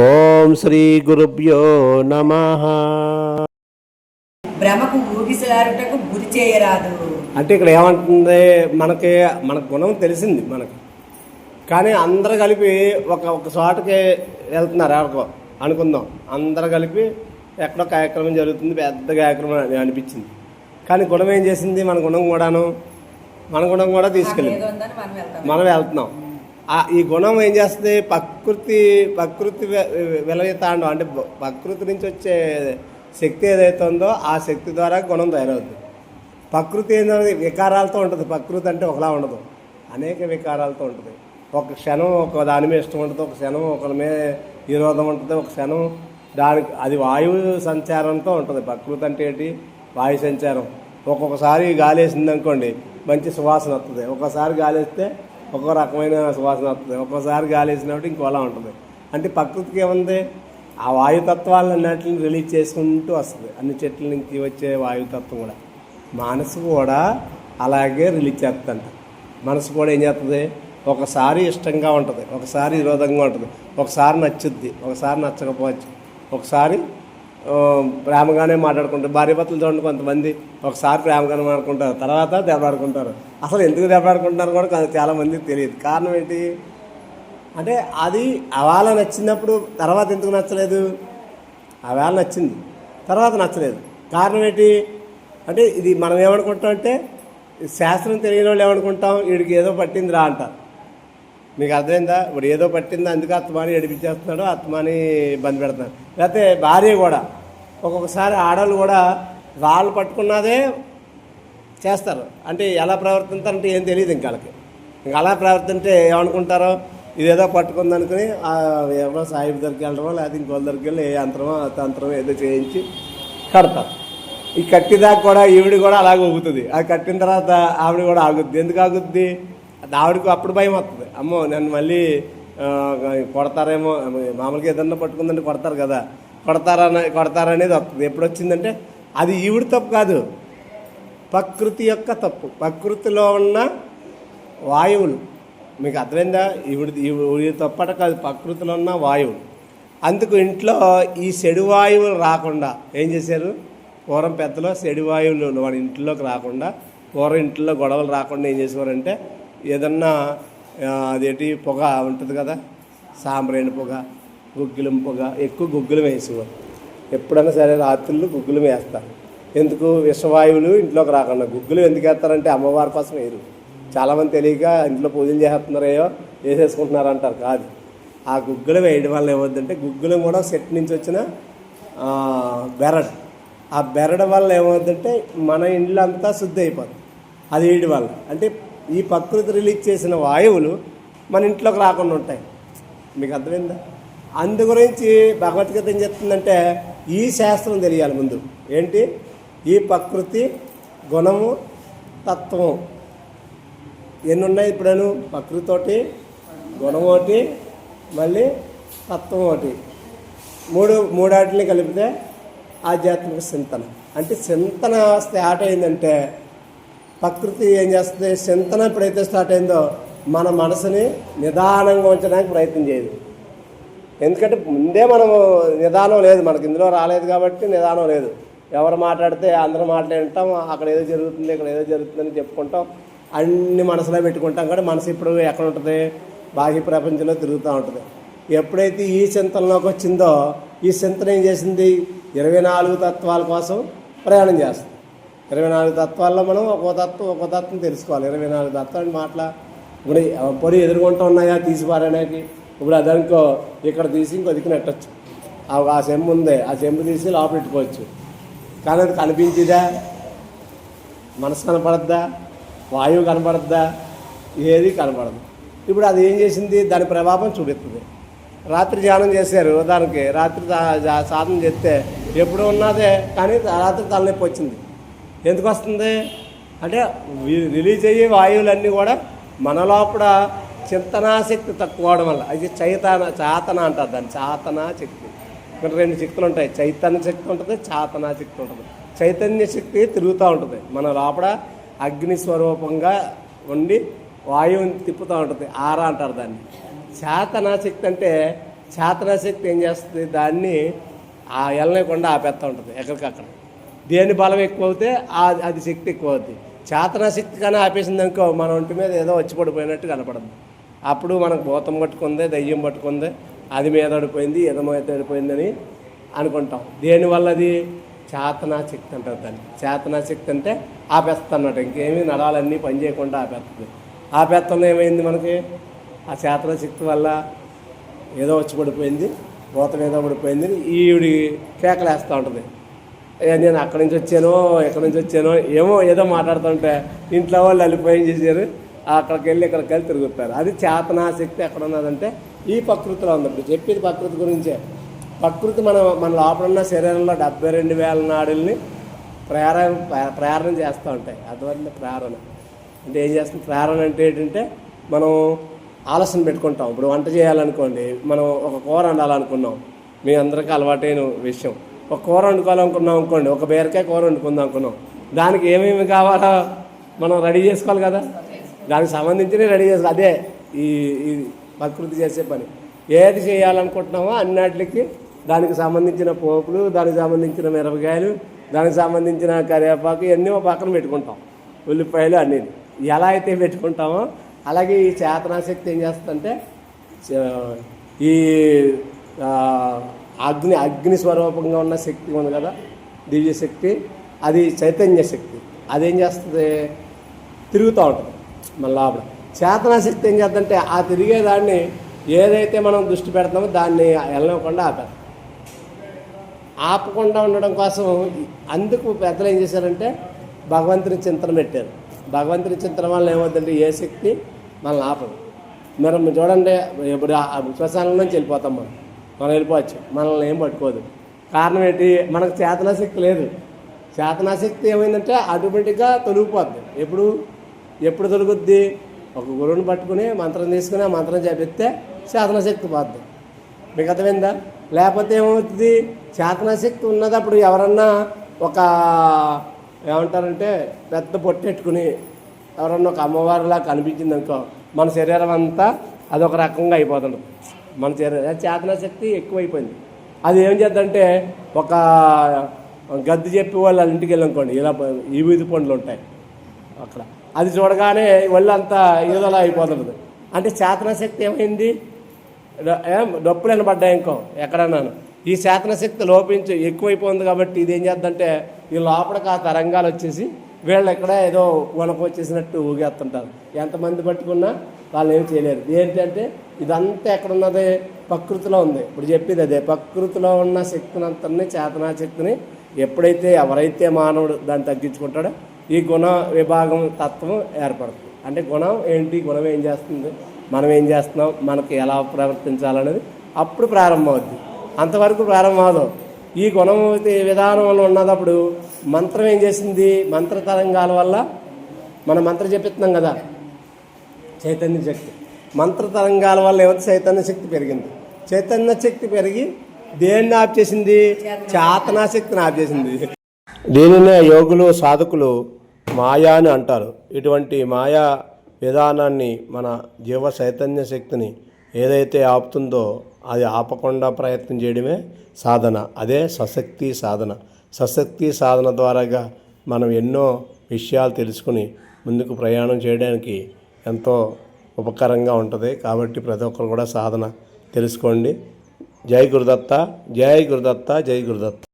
ఓం శ్రీ గురుభ్యో నమః. భ్రమకు ఊగిసలాడుటకు గురి చేయరాదు. అంటే ఇక్కడ ఏమంటుంది, మన గుణం తెలిసింది మనకి, కానీ అందరూ కలిపి ఒక చోటకి వెళ్తున్నారు. ఎవరికో అనుకుందాం, అందరూ కలిపి ఎక్కడో కార్యక్రమం జరుగుతుంది, పెద్ద కార్యక్రమం అనిపించింది. కానీ గుణం ఏం చేసింది, మన గుణం కూడా తీసుకెళ్ళింది. మనం వెళ్తున్నాం. ఈ గుణం ఏం చేస్తుంది, ప్రకృతి విలయతాండం, అంటే ప్రకృతి నుంచి వచ్చే శక్తి ఏదైతే ఉందో ఆ శక్తి ద్వారా గుణం తయారవుతుంది. ప్రకృతి ఏంటంటే వికారాలతో ఉంటుంది. ప్రకృతి అంటే ఒకలా ఉండదు, అనేక వికారాలతో ఉంటుంది. ఒక క్షణం ఒక దాని మీద ఇష్టం ఉంటుంది, ఒక క్షణం ఒకరి మీద విరోధం ఉంటుంది, ఒక క్షణం దానికి అది వాయువు సంచారంతో ఉంటుంది. ప్రకృతి అంటే ఏంటి, వాయు సంచారం. ఒక్కొక్కసారి గాలి వేసింది అనుకోండి, మంచి సువాసన వస్తుంది. ఒక్కోసారి గాలి వేస్తే ఒక్కో రకమైన సువాసన వస్తుంది. ఒక్కోసారి గాలి వేసినప్పుడు ఇంకోలా ఉంటుంది. అంటే ప్రకృతికి ఏముంది, ఆ వాయుతత్వాలన్నిటిని రిలీజ్ చేసుకుంటూ వస్తుంది. అన్ని చెట్ల నుంచి వచ్చే వాయుతత్వం కూడా మనసు కూడా అలాగే రిలీజ్ చేస్తుందంట. మనసు కూడా ఏం చేస్తుంది, ఒకసారి ఇష్టంగా ఉంటుంది, ఒకసారి విరోధంగా ఉంటుంది, ఒకసారి నచ్చుద్ది, ఒకసారి నచ్చకపోవచ్చు, ఒకసారి ప్రేమగానే మాట్లాడుకుంటారు. భార్యాభర్తలు చూడండి, కొంతమంది ఒకసారి ప్రేమగానే మాట్లాడుకుంటారు, తర్వాత దెబ్బలాడుకుంటారు. అసలు ఎందుకు దెబ్బలాడుకుంటారు కూడా చాలామందికి తెలియదు. కారణం ఏంటి అంటే, అది అవాళ నచ్చినప్పుడు తర్వాత ఎందుకు నచ్చలేదు, అవాళ నచ్చింది తర్వాత నచ్చలేదు. కారణం ఏంటి అంటే, ఇది మనం ఏమనుకుంటాం అంటే, శాస్త్రం తెలియని వాళ్ళు ఏమనుకుంటాం, వీడికి ఏదో పట్టింది రా అంటారు. మీకు అర్థమైందా? ఇప్పుడు ఏదో పట్టింది అందుకే అత్తమాని ఏడిపించేస్తున్నాడు, అత్తమాని ఇబ్బంది పెడుతున్నాడు. లేకపోతే భార్య కూడా ఒక్కొక్కసారి ఆడవాళ్ళు కూడా వాళ్ళు పట్టుకున్నదే చేస్తారు. అంటే ఎలా ప్రవర్తిస్తారంటే ఏం తెలియదు ఇంకా వాళ్ళకి. ఇంకా అలా ప్రవర్తింటే ఏమనుకుంటారో, ఇదేదో పట్టుకుంది అనుకుని ఎవరో సాహిబ్ దగ్గరికి వెళ్ళడమో లేకపోతే ఇంకోళ్ళ దగ్గరికి వెళ్ళి ఏ యంత్రమో తంత్రమో ఏదో చేయించి కడతారు. ఈ కట్టిదాకా కూడా ఈవిడ కూడా అలాగే ఊగుతుంది. అది కట్టిన తర్వాత ఆవిడ కూడా ఆగుద్ది. ఎందుకు ఆగుద్ది, ఆవిడకు అప్పుడు భయం వస్తుంది. అమ్మో నన్ను మళ్ళీ కొడతారేమో, మామూలుగా ఏదన్నా పట్టుకుందంటే కొడతారు కదా, కొడతారనేది వస్తుంది. ఎప్పుడు వచ్చిందంటే అది ఈవిడ తప్పు కాదు, ప్రకృతి యొక్క తప్పు. ప్రకృతిలో ఉన్న వాయువులు, మీకు అర్థమైందా, ఈవిడ తప్పట కాదు, ప్రకృతిలో ఉన్న వాయువులు. అందుకు ఇంట్లో ఈ చెడు వాయువులు రాకుండా ఏం చేశారు, పూర్వం పెద్దలో చెడు వాయువులు వాడి ఇంట్లోకి రాకుండా, పూర్వం ఇంట్లో గొడవలు రాకుండా ఏం చేసేవారంటే, ఏదన్నా అదేంటి పొగ ఉంటుంది కదా, సాంబ్రేణి పొగ, గుగ్గిలం పొగ, ఎక్కువ గుగ్గిలం వేసేవారు. ఎప్పుడైనా సరే రాత్రులు గుగ్గిలం వేస్తారు. ఎందుకు, విషవాయువులు ఇంట్లోకి రాకుండా. గుగ్గులు ఎందుకు వేస్తారంటే అమ్మవారి కోసం వేరు. చాలామంది తెలియక ఇంట్లో పూజలు చేస్తున్నారేయో వేసేసుకుంటున్నారు అంటారు. కాదు, ఆ గుగ్గులు వేయడం వల్ల ఏమవుతుందంటే, గుగ్గులం కూడా సెట్ నుంచి వచ్చిన బెరడు. ఆ బెరడు వల్ల ఏమవుతుందంటే మన ఇండ్లు అంతా శుద్ధి అయిపోతుంది. అది వేయడం వల్ల. అంటే ఈ ప్రకృతి రిలీజ్ చేసిన వాయువులు మన ఇంట్లోకి రాకుండా ఉంటాయి. మీకు అర్థమైందా? అందు గురించి భగవద్గీత ఏం చెప్తుందంటే, ఈ శాస్త్రం తెలియాలి ముందు. ఏంటి, ఈ ప్రకృతి గుణము తత్వం ఎన్ని ఉన్నాయి. ఇప్పుడను ప్రకృతి ఒకటి, గుణం ఒకటి, మళ్ళీ తత్వం ఒకటి, మూడాటిని కలిపితే ఆధ్యాత్మిక చింతన. అంటే చింతన స్టార్ట్ అయిందంటే ప్రకృతి ఏం చేస్తుంది, చింతన ఎప్పుడైతే స్టార్ట్ అయిందో మన మనసుని నిదానంగా ఉంచడానికి ప్రయత్నం చేయదు. ఎందుకంటే ముందే మనము నిదానం లేదు, మనకి ఇందులో రాలేదు కాబట్టి నిదానం లేదు. ఎవరు మాట్లాడితే అందరూ మాట్లాడుతాం, అక్కడ ఏదో జరుగుతుంది ఇక్కడ ఏదో జరుగుతుందని చెప్పుకుంటాం, అన్ని మనసులో పెట్టుకుంటాం. కానీ మనసు ఇప్పుడు ఎక్కడ ఉంటుంది, బాహ్య ప్రపంచంలో తిరుగుతూ ఉంటుంది. ఎప్పుడైతే ఈ చింతనలోకి వచ్చిందో, ఈ చింతన ఏం చేసింది, 24 తత్వాల కోసం ప్రయాణం చేస్తుంది. 24 తత్వాల్లో మనం ఒక్కో తత్వం తెలుసుకోవాలి. 24 తత్వాన్ని ఇప్పుడు పొడి ఎదుర్కొంటూ ఉన్నాయా తీసిపారడానికి, ఇప్పుడు అదనుకో ఇక్కడ తీసి ఇంకో దిక్కు నెట్టచ్చు. ఆ చెంబు ఉంది, ఆ చెంబు తీసి లోపల పెట్టుకోవచ్చు. కానీ అది కనిపించిదా, మనసు కనపడద్దా, వాయువు కనపడద్దా, ఏది కనపడదు. ఇప్పుడు అది ఏం చేసింది, దాని ప్రభావం చూపిస్తుంది. రాత్రి ధ్యానం చేశారు, దానికి రాత్రి సాధన చేస్తే ఎప్పుడు ఉన్నదే, కానీ రాత్రి తలనొప్పి వచ్చింది. ఎందుకు వస్తుంది అంటే, రిలీజ్ అయ్యే వాయువులన్నీ కూడా మన లోపల చింతనాశక్తి తక్కువ అవడం వల్ల. అది చాతన అంటారు దాన్ని, చాతనా శక్తి. ఇక్కడ 2 శక్తులు ఉంటాయి, చైతన్య శక్తి ఉంటుంది, చాతనా శక్తి ఉంటుంది. చైతన్య శక్తి తిరుగుతూ ఉంటుంది మన లోపల, అగ్ని స్వరూపంగా ఉండి వాయువుని తిప్పుతూ ఉంటుంది, ఆరా అంటారు దాన్ని. చాతనా శక్తి అంటే చేతనాశక్తి ఏం చేస్తుంది, దాన్ని ఆ వెళ్ళలేకుండా ఆపేస్తూ ఉంటుంది ఎక్కడికక్కడ. దేని బలం ఎక్కువ అవుతే అది శక్తి ఎక్కువ అవుతుంది. చేతనాశక్తి కానీ ఆపేసింది అనుకో, మన ఒంటి మీద ఏదో వచ్చి పడిపోయినట్టు కనపడదు. అప్పుడు మనకు భూతం పట్టుకుంది, దయ్యం పట్టుకుంది, అది మీద పడిపోయింది, ఏదో మీద పడిపోయిందని అనుకుంటాం. దేనివల్ల అది చేతనాశక్తి అంటారు దాన్ని. చేతనాశక్తి అంటే ఆపేస్తున్నట్టు, ఇంకేమీ నరాలన్నీ పని చేయకుండా ఆపేస్తుంది. ఆపేత్తంలో ఏమైంది మనకి, ఆ చేతనాశక్తి వల్ల ఏదో వచ్చి పడిపోయింది, భూతం ఏదో పడిపోయింది, ఈవిడి కేకలేస్తూ ఉంటుంది. నేను అక్కడి నుంచి వచ్చానో ఎక్కడి నుంచి వచ్చానో ఏమో ఏదో మాట్లాడుతుంటే ఇంట్లో వాళ్ళు అల్లిపోయి చేశారు, అక్కడికి వెళ్ళి ఇక్కడికి వెళ్ళి తిరుగుతారు. అది చేతనాశక్తి ఎక్కడ ఉన్నదంటే ఈ ప్రకృతిలో ఉంది. ఇప్పుడు చెప్పేది ప్రకృతి గురించే. ప్రకృతి మన లోపల ఉన్న శరీరంలో 72,000 నాడుల్ని ప్రేరణ చేస్తూ ఉంటాయి. అటువంటి ప్రేరణ అంటే ఏం చేస్తుంది, ప్రేరణ అంటే ఏంటంటే మనం ఆలస్యం పెట్టుకుంటాం. ఇప్పుడు వంట చేయాలనుకోండి, మనం ఒక కూర వండాలనుకున్నాం, మీ అందరికీ అలవాటైన విషయం. ఒక కూర వండుకోవాలనుకున్నాం అనుకోండి, ఒక బీరకాయ కూర వండుకుందాం అనుకున్నాం, దానికి ఏమేమి కావాలో మనం రెడీ చేసుకోవాలి కదా, దానికి సంబంధించినవి రెడీ చేసుకోవాలి. అదే ఈ ప్రకృతి చేసే పని. ఏది చేయాలనుకుంటున్నామో అన్నిటికి దానికి సంబంధించిన పోపులు, దానికి సంబంధించిన మిరపకాయలు, దానికి సంబంధించిన కరివేపాకు ఇవన్నీ ఒక పక్కన పెట్టుకుంటాం, ఉల్లిపాయలు అన్నీ. ఎలా అయితే పెట్టుకుంటామో అలాగే ఈ చేతనాశక్తి ఏం చేస్తుందంటే ఈ అగ్ని స్వరూపంగా ఉన్న శక్తి ఉంది కదా, దివ్యశక్తి, అది చైతన్య శక్తి. అదేం చేస్తుంది, తిరుగుతూ ఉంటుంది మన లోపల. చేతనాశక్తి ఏం చేస్తుందంటే ఆ తిరిగేదాన్ని ఏదైతే మనం దృష్టి పెడతామో దాన్ని వెళ్ళకుండా ఆపేస్తాం. ఆపకుండా ఉండడం కోసం అందుకు పెద్దలు ఏం చేశారంటే భగవంతుని చింతన పెట్టారు. భగవంతుని చింతన వల్ల ఏమవుతుందంటే ఏ శక్తి మనల్ని ఆపదు. మనం చూడండి, ఇప్పుడు శ్మశానం నుంచి వెళ్ళిపోతాం, మనం వెళ్ళిపోవచ్చు, మనల్ని ఏం పట్టుకోదు. కారణం ఏంటి, మనకు చేతనాశక్తి లేదు. చేతనాశక్తి ఏమైందంటే ఆటోమేటిక్గా తొలగిపోద్ది. ఎప్పుడు తొలుగుద్ది, ఒక గురువుని పట్టుకుని మంత్రం తీసుకుని ఆ మంత్రం చేపిస్తే చేతనాశక్తి పోద్ది. మీకు అర్థమైందా? లేకపోతే ఏమవుతుంది, చేతనాశక్తి ఉన్నదప్పుడు ఎవరన్నా ఒక ఏమంటారంటే పెద్ద పొట్టెట్టుకుని ఎవరన్నా ఒక అమ్మవారిలా కనిపించింది అనుకో, మన శరీరం అంతా అదొక రకంగా అయిపోతుంది. మన చేతనాశక్తి ఎక్కువైపోయింది. అది ఏం చేద్దంటే ఒక గద్ది చెప్పి వాళ్ళ ఇంటికి వెళ్ళనుకోండి, ఇలా ఈ వీధి పండ్లు ఉంటాయి అక్కడ, అది చూడగానే ఒళ్ళంతా ఏదోలా అయిపోతుంది. అంటే చేతనాశక్తి ఏమైంది, డప్పులు వినబడ్డాయి ఇంకో ఎక్కడన్నాను. ఈ చేతనశక్తి లోపించి ఎక్కువైపోయింది కాబట్టి ఇది ఏం చేద్దంటే ఈ లోపలికి ఆ తరంగాలు వచ్చేసి వీళ్ళు ఎక్కడ ఏదో వనకు వచ్చేసినట్టు ఊగేస్తుంటారు. ఎంతమంది పట్టుకున్నా వాళ్ళు ఏం చేయలేరు. ఏంటంటే ఇదంతా ఎక్కడున్నది, ప్రకృతిలో ఉంది. ఇప్పుడు చెప్పేది అదే, ప్రకృతిలో ఉన్న శక్తిని అంతని, చేతనాశక్తిని ఎప్పుడైతే ఎవరైతే మానవుడు దాన్ని తగ్గించుకుంటాడో ఈ గుణ విభాగం తత్వం ఏర్పడుతుంది. అంటే గుణం ఏంటి, గుణం ఏం చేస్తుంది, మనం ఏం చేస్తున్నాం, మనకి ఎలా ప్రవర్తించాలనేది అప్పుడు ప్రారంభమవుద్ది. అంతవరకు ప్రారంభం అవదు. ఈ గుణం విధానంలో ఉన్నదప్పుడు మంత్రం ఏం చేసింది, మంత్ర తరంగాల వల్ల మనం మంత్రం చెప్పిస్తున్నాం కదా, చైతన్య శక్తి, మంత్ర తరంగాల వల్ల ఏమైతే చైతన్య శక్తి పెరిగింది. చైతన్య శక్తి పెరిగి దేన్ని ఆప్ చేసింది, చేతనాశక్తిని ఆప్ చేసింది. దీనినే యోగులు సాధకులు మాయా అని అంటారు. ఇటువంటి మాయా విధానాన్ని మన జీవ చైతన్య శక్తిని ఏదైతే ఆపుతుందో అది ఆపకుండా ప్రయత్నం చేయడమే సాధన. అదే సశక్తి సాధన. సశక్తి సాధన ద్వారాగా మనం ఎన్నో విషయాలు తెలుసుకుని ముందుకు ప్రయాణం చేయడానికి ఎంతో ఉపకారంగా ఉంటుంది. కాబట్టి ప్రతి ఒక్కరు కూడా సాధన తెలుసుకోండి. జై గురుదత్త, జై గురుదత్త, జై గురుదత్త.